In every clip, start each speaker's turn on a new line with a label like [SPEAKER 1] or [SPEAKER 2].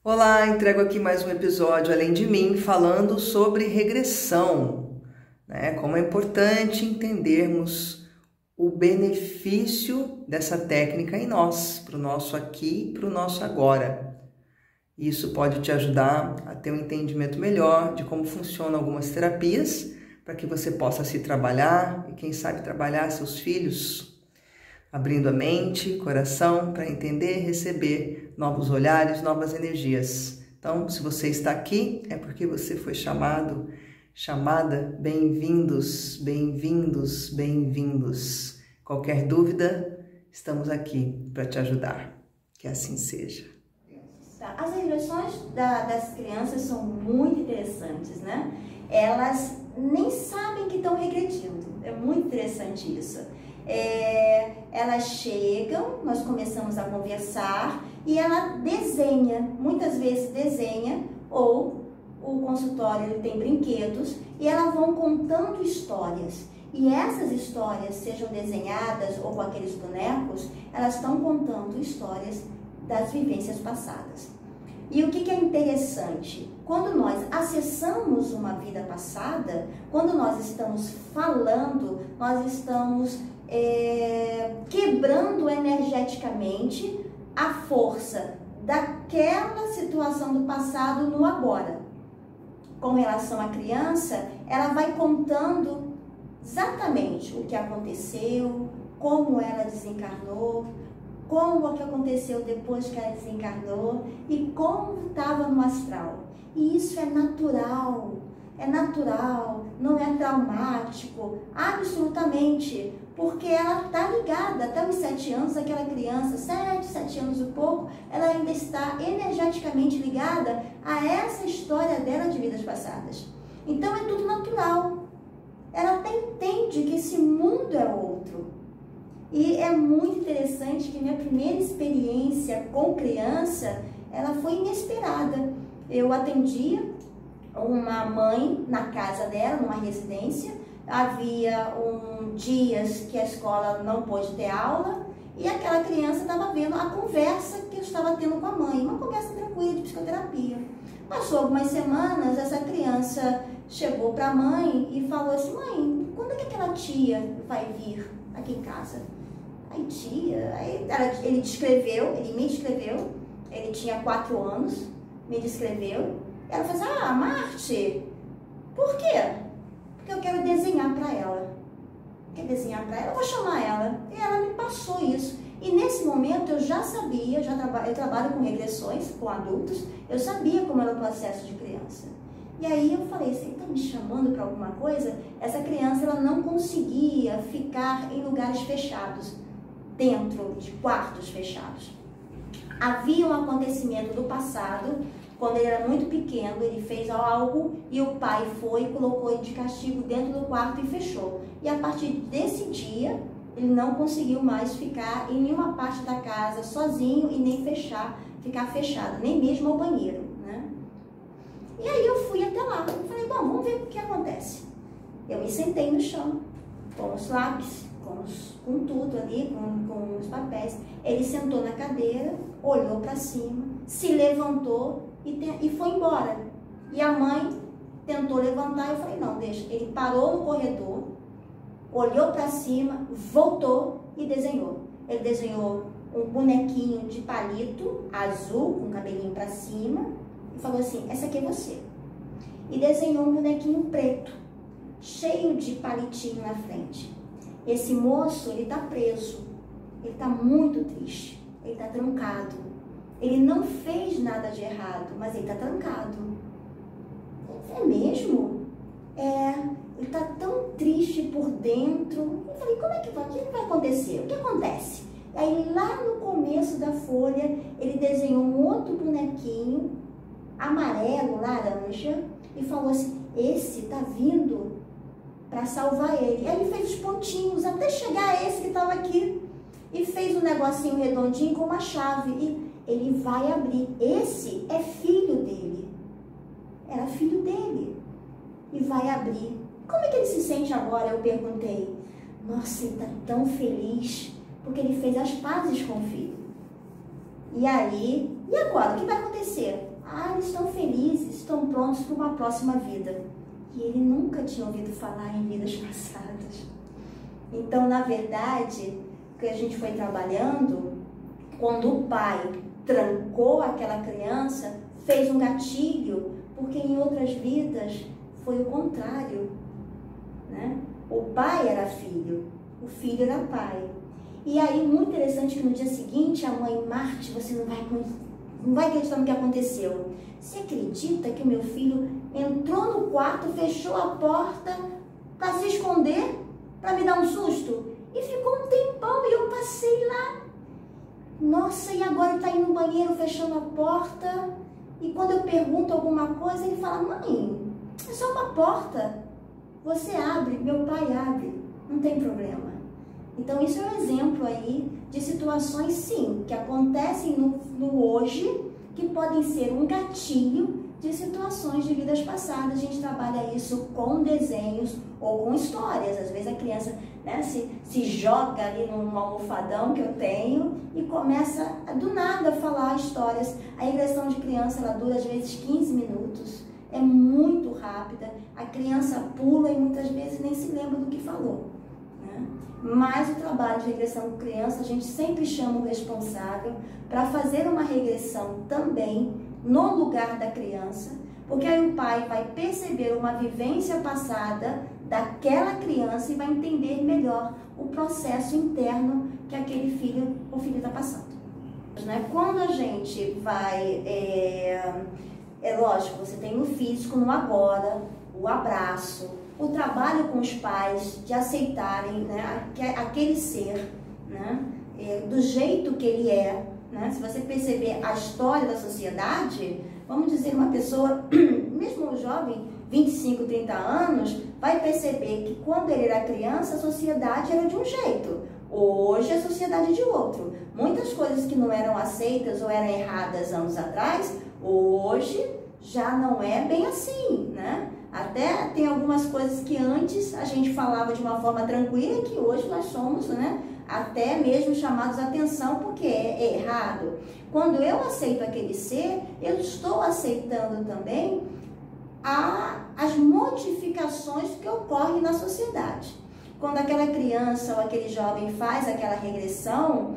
[SPEAKER 1] Olá, entrego aqui mais um episódio Além de Mim, falando sobre regressão, né? Como é importante entendermos o benefício dessa técnica em nós, para o nosso aqui e para o nosso agora. Isso pode te ajudar a ter um entendimento melhor de como funcionam algumas terapias, para que você possa se trabalhar e, quem sabe, trabalhar seus filhos, abrindo a mente, coração, para entender e receber novos olhares, novas energias. Então, se você está aqui, é porque você foi chamado, chamada. Bem-vindos, bem-vindos, bem-vindos. Qualquer dúvida, estamos aqui para te ajudar. Que assim seja.
[SPEAKER 2] As regressões das crianças são muito interessantes, né? Elas nem sabem que estão regredindo. É muito interessante isso. Elas chegam, nós começamos a conversar e ela desenha, muitas vezes desenha, ou o consultório ele tem brinquedos e elas vão contando histórias. E essas histórias, sejam desenhadas ou com aqueles bonecos, elas estão contando histórias das vivências passadas. E o que é interessante? Quando nós acessamos uma vida passada, quando nós estamos falando, nós estamos quebrando energeticamente a força daquela situação do passado no agora. Com relação à criança, ela vai contando exatamente o que aconteceu, como ela desencarnou, como o que aconteceu depois que ela desencarnou e como estava no astral. E isso é natural, não é traumático, absolutamente, porque ela está ligada até os 7 anos, aquela criança, 7 anos e pouco, ela ainda está energeticamente ligada a essa história dela de vidas passadas. Então é tudo natural. Ela até entende que esse mundo é outro. E é muito interessante que minha primeira experiência com criança, ela foi inesperada. Eu atendia uma mãe na casa dela, numa residência. Havia dias que a escola não pôde ter aula e aquela criança estava vendo a conversa que eu estava tendo com a mãe, uma conversa tranquila de psicoterapia. Passou algumas semanas, essa criança chegou para a mãe e falou assim: mãe, quando é que aquela tia vai vir aqui em casa? Aí tia, ele me descreveu, ele tinha 4 anos, me descreveu. Ela falou assim: ah, Marte, por quê? Porque eu quero desenhar para ela. Quer desenhar para ela? Eu vou chamar ela. E ela me passou isso. E nesse momento eu já sabia, eu trabalho com regressões, com adultos, eu sabia como era o processo de criança. E aí eu falei, você está me chamando para alguma coisa? Essa criança ela não conseguia ficar em lugares fechados, dentro de quartos fechados. Havia um acontecimento do passado, quando ele era muito pequeno, ele fez algo e o pai foi e colocou ele de castigo dentro do quarto e fechou. E a partir desse dia, ele não conseguiu mais ficar em nenhuma parte da casa sozinho e nem ficar fechado, nem mesmo ao banheiro, né? E aí eu fui até lá, eu falei, bom, vamos ver o que acontece. Eu me sentei no chão, com os lápis, com tudo ali, com os papéis. Ele sentou na cadeira, olhou para cima, se levantou e foi embora. E a mãe tentou levantar, eu falei, não, deixa. Ele parou no corredor, olhou para cima, voltou e desenhou. Ele desenhou um bonequinho de palito azul, com o cabelinho para cima, e falou assim, essa aqui é você. E desenhou um bonequinho preto, cheio de palitinho na frente. Esse moço, ele está preso, ele está muito triste, ele está trancado. Ele não fez nada de errado, mas ele está trancado. É mesmo? Ele está tão triste por dentro. Eu falei, como é que vai? O que vai acontecer? O que acontece? Aí lá no começo da folha, ele desenhou um outro bonequinho, amarelo, laranja, e falou assim, esse está vindo para salvar ele. Aí ele fez os pontinhos até chegar a esse que estava aqui. E fez um negocinho redondinho com uma chave. E ele vai abrir. Esse é filho dele. Era filho dele. E vai abrir. Como é que ele se sente agora? Eu perguntei. Nossa, ele está tão feliz. Porque ele fez as pazes com o filho. E aí, e agora? O que vai acontecer? eles estão felizes, estão prontos para uma próxima vida. E ele nunca tinha ouvido falar em vidas passadas. Então, na verdade, o que a gente foi trabalhando, quando o pai trancou aquela criança, fez um gatilho, porque em outras vidas foi o contrário, né? O pai era filho, o filho era pai. E aí, muito interessante que no dia seguinte, a mãe, Marte, você não vai acreditar no que aconteceu. Você acredita que o meu filho entrou no quarto, fechou a porta para se esconder, para me dar um susto? E ficou um tempão e eu passei lá. Nossa, e agora ele está indo no banheiro, fechando a porta. E quando eu pergunto alguma coisa, ele fala, mãe, é só uma porta. Você abre, meu pai abre, não tem problema. Então isso é um exemplo aí de situações, sim, que acontecem no hoje, que podem ser um gatilho de situações de vidas passadas. A gente trabalha isso com desenhos ou com histórias. Às vezes a criança, né, se joga ali num almofadão que eu tenho e começa do nada a falar histórias. A regressão de criança, ela dura às vezes 15 minutos. É muito rápida. A criança pula e muitas vezes nem se lembra do que falou, né? Mas o trabalho de regressão com criança, a gente sempre chama o responsável para fazer uma regressão também no lugar da criança, porque aí o pai vai perceber uma vivência passada daquela criança e vai entender melhor o processo interno que aquele filho ou filha está passando. Quando a gente vai, é lógico, você tem no físico, no agora, o abraço, o trabalho com os pais de aceitarem, né, aquele ser, né, do jeito que ele é, né? Se você perceber a história da sociedade, vamos dizer, uma pessoa, mesmo jovem, 25, 30 anos, vai perceber que quando ele era criança, a sociedade era de um jeito. Hoje a sociedade é de outro. Muitas coisas que não eram aceitas ou eram erradas anos atrás, hoje já não é bem assim, né? Até tem algumas coisas que antes a gente falava de uma forma tranquila e que hoje nós somos, né, até mesmo chamados a atenção porque é errado. Quando eu aceito aquele ser, eu estou aceitando também as modificações que ocorrem na sociedade. Quando aquela criança ou aquele jovem faz aquela regressão,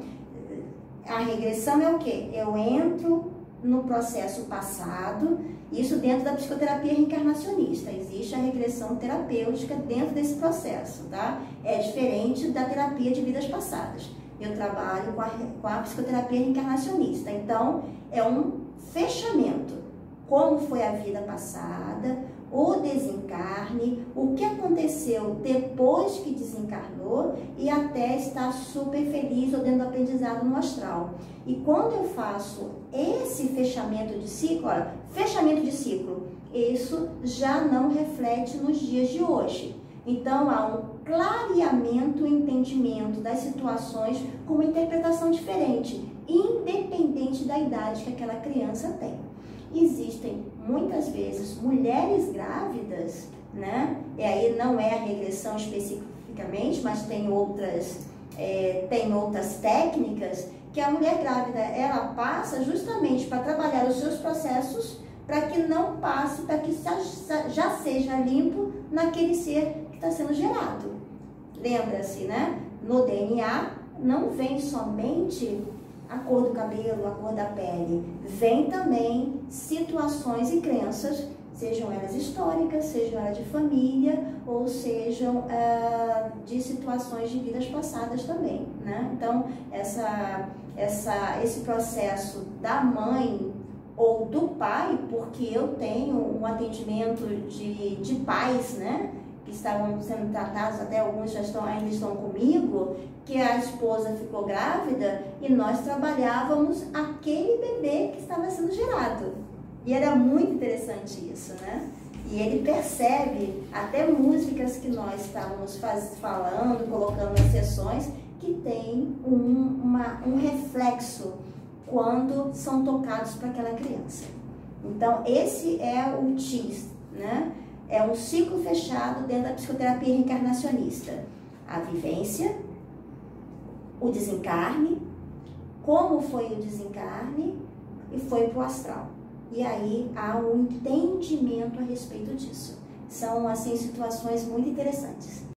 [SPEAKER 2] a regressão é o quê? Eu entro no processo passado, isso dentro da psicoterapia reencarnacionista. Existe a regressão terapêutica dentro desse processo, tá? É diferente da terapia de vidas passadas. Eu trabalho com a psicoterapia reencarnacionista. Então, é um fechamento. Como foi a vida passada, o desencarne, o que aconteceu depois que desencarnou e até estar super feliz ou dentro do aprendizado no astral. E quando eu faço esse fechamento de ciclo, olha, fechamento de ciclo, isso já não reflete nos dias de hoje. Então, há um clareamento e entendimento das situações com uma interpretação diferente, independente da idade que aquela criança tem. Existem muitas vezes mulheres grávidas, né? E aí não é a regressão especificamente, mas tem outras técnicas que a mulher grávida ela passa justamente para trabalhar os seus processos para que não passe, para que já seja limpo naquele ser que está sendo gerado. Lembra-se, né? No DNA não vem somente a cor do cabelo, a cor da pele, vem também situações e crenças, sejam elas históricas, sejam elas de família, ou sejam de situações de vidas passadas também, né? Então, esse processo da mãe ou do pai, porque eu tenho um atendimento de pais, né? Que estavam sendo tratados, até alguns ainda estão comigo, que a esposa ficou grávida e nós trabalhávamos aquele bebê que estava sendo gerado. E era muito interessante isso, né? E ele percebe até músicas que nós estávamos falando, colocando nas sessões, que tem um reflexo quando são tocados para aquela criança. Então, esse é o TIS, né? É um ciclo fechado dentro da psicoterapia reencarnacionista. A vivência, o desencarne, como foi o desencarne e foi para o astral. e aí há um entendimento a respeito disso. São, assim, situações muito interessantes.